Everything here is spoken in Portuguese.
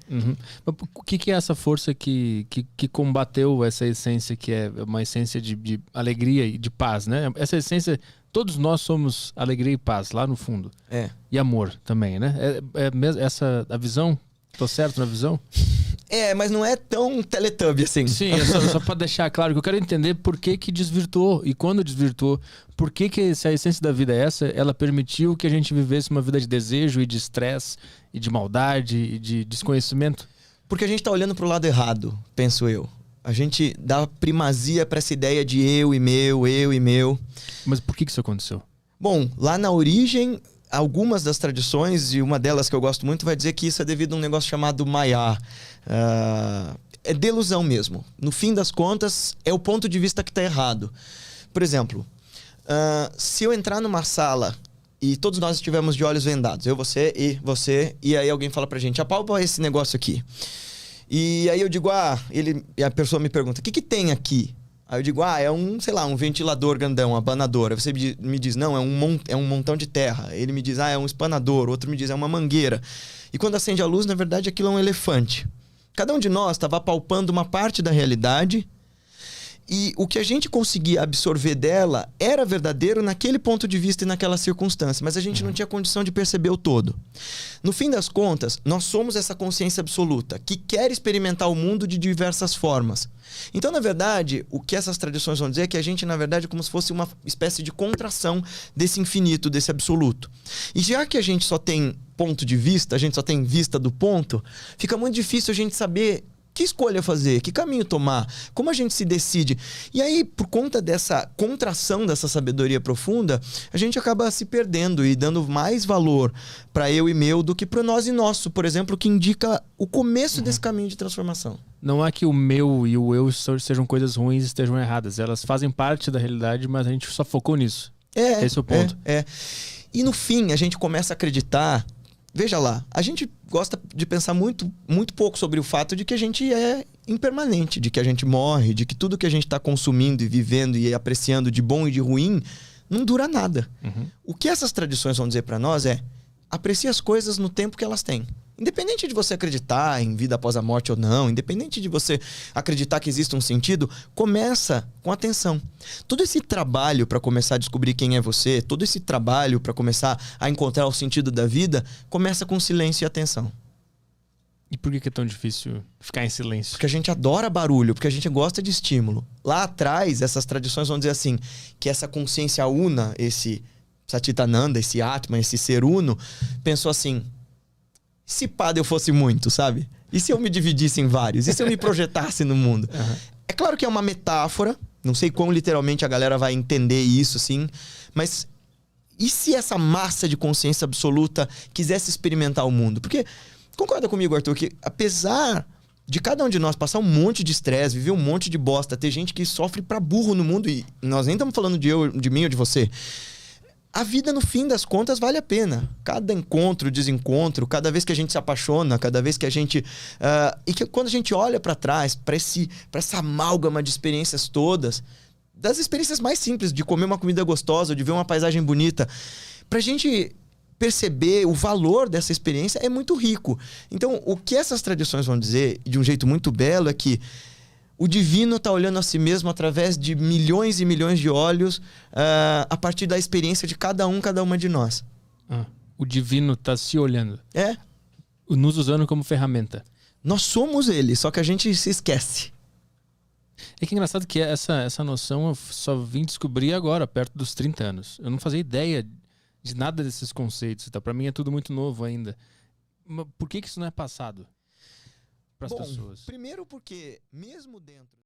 Uhum. Mas o que é essa força que combateu essa essência que é uma essência de alegria e de paz, né? Essa essência, todos nós somos alegria e paz lá no fundo. É. E amor também, né? É mesmo essa a visão? Tô certo na visão? Mas não é tão Teletubby assim. Sim, só para deixar claro que eu quero entender por que desvirtuou e quando desvirtuou, por que se a essência da vida é essa, ela permitiu que a gente vivesse uma vida de desejo e de estresse e de maldade e de desconhecimento? Porque a gente tá olhando pro lado errado, penso eu. A gente dá primazia para essa ideia de eu e meu, eu e meu. Mas por que isso aconteceu? Bom, lá na origem, algumas das tradições, e uma delas que eu gosto muito, vai dizer que isso é devido a um negócio chamado Maya. É delusão mesmo. No fim das contas, é o ponto de vista que está errado. Por exemplo, se eu entrar numa sala e todos nós estivermos de olhos vendados, eu, você, e aí alguém fala pra gente, apalpa esse negócio aqui. E aí eu digo, e a pessoa me pergunta, o que tem aqui? Aí eu digo, é um ventilador grandão, uma abanadora. Você me diz, não, é um montão de terra. Ele me diz, é um espanador. Outro me diz, é uma mangueira. E quando acende a luz, na verdade, aquilo é um elefante. Cada um de nós estava apalpando uma parte da realidade e o que a gente conseguia absorver dela era verdadeiro naquele ponto de vista e naquela circunstância, mas a gente não tinha condição de perceber o todo. No fim das contas, nós somos essa consciência absoluta que quer experimentar o mundo de diversas formas. Então, na verdade, o que essas tradições vão dizer é que a gente, na verdade, é como se fosse uma espécie de contração desse infinito, desse absoluto. E já que a gente só tem ponto de vista, a gente só tem vista do ponto, fica muito difícil a gente saber que escolha fazer, que caminho tomar, como a gente se decide. E aí, por conta dessa contração dessa sabedoria profunda, a gente acaba se perdendo e dando mais valor para eu e meu do que para nós e nosso, por exemplo, que indica o começo desse caminho de transformação. Não é que o meu e o eu sejam coisas ruins e estejam erradas. Elas fazem parte da realidade, mas a gente só focou nisso. Esse é o ponto. E no fim, a gente começa a acreditar. Veja lá, a gente gosta de pensar muito, muito pouco sobre o fato de que a gente é impermanente, de que a gente morre, de que tudo que a gente está consumindo e vivendo e apreciando de bom e de ruim não dura nada. O que essas tradições vão dizer para nós é: aprecie as coisas no tempo que elas têm. Independente de você acreditar em vida após a morte ou não, independente de você acreditar que existe um sentido, começa com atenção. Todo esse trabalho para começar a descobrir quem é você, todo esse trabalho para começar a encontrar o sentido da vida, começa com silêncio e atenção. E por que é tão difícil ficar em silêncio? Porque a gente adora barulho, porque a gente gosta de estímulo. Lá atrás, essas tradições vão dizer assim, que essa consciência una, esse Satitananda, esse Atman, esse ser uno, pensou assim: se pá, eu fosse muito, sabe? E se eu me dividisse em vários? E se eu me projetasse no mundo? É claro que é uma metáfora, não sei quão literalmente a galera vai entender isso, assim, mas e se essa massa de consciência absoluta quisesse experimentar o mundo? Porque, concorda comigo, Arthur, que apesar de cada um de nós passar um monte de estresse, viver um monte de bosta, ter gente que sofre pra burro no mundo, e nós nem estamos falando de mim ou de você, a vida, no fim das contas, vale a pena. Cada encontro, desencontro, cada vez que a gente se apaixona, cada vez que a gente... e que quando a gente olha para trás, para essa amálgama de experiências todas, das experiências mais simples, de comer uma comida gostosa, de ver uma paisagem bonita, pra gente perceber o valor dessa experiência é muito rico. Então, o que essas tradições vão dizer, de um jeito muito belo, é que o divino está olhando a si mesmo através de milhões e milhões de olhos, a partir da experiência de cada uma de nós. O divino está se olhando. Nos usando como ferramenta. Nós somos ele, só que a gente se esquece. É que é engraçado que essa noção eu só vim descobrir agora, perto dos 30 anos. Eu não fazia ideia de nada desses conceitos. Tá? Para mim é tudo muito novo ainda. Mas por que isso não é passado para as pessoas? Primeiro porque, mesmo dentro...